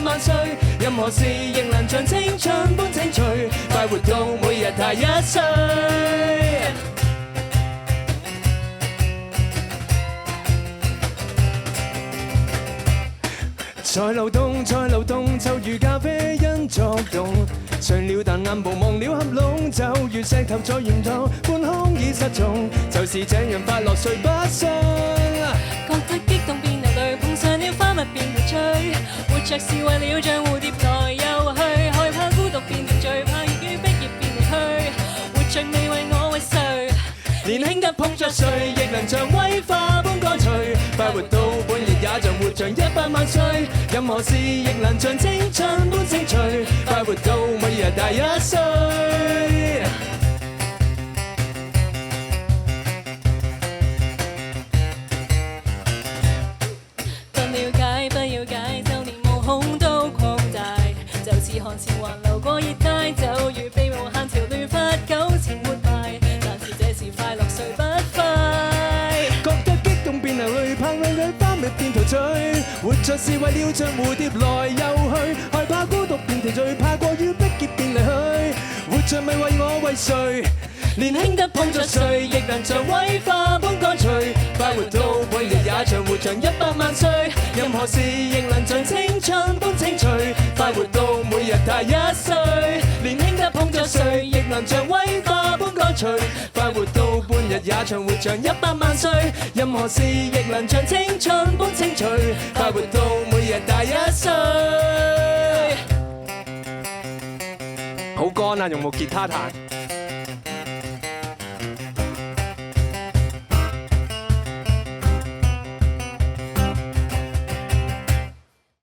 萬歲，任何事亦能像青春般清脆，快活到每日大一歲。在流動，在流動，就如咖啡因作動。睡了但眼部忘了合攏，就如石頭在源頭，半空已失蹤。就是這樣快樂睡不醒。覺得激動變流淚，碰上了花蜜變回醉。活着是為了像蝴蝶來又去，害怕孤獨變成罪，怕越於畢業變離去。活着未為我為誰？年輕得碰着誰，亦能像威化般乾脆。快活到本日也像活像100萬歲，任何事亦能像青春般清脆。快活到每日大一歲。不了解，不了解，就連毛孔都擴大，就似汗潮橫流過熱帶，就如被無限條亂髮糾纏活埋。但是這是快樂睡不快，覺得激動變流淚，怕眼淚花蜜變陶醉。活着是為了像蝴蝶來又去，害怕孤獨變成罪，怕過於逼結變離去。活着咪為我為誰？年輕得碰着誰，亦能像威化般乾脆。快活到每日也像活像100萬歲，任何事亦能像青春般清脆。快活到每日大一歲，年輕得碰着誰，亦能像威化般乾脆。快活到半日也像活像100萬歲，任何事亦能像青春般清脆。快活到每日大一歲。好乾啊，用木吉他彈。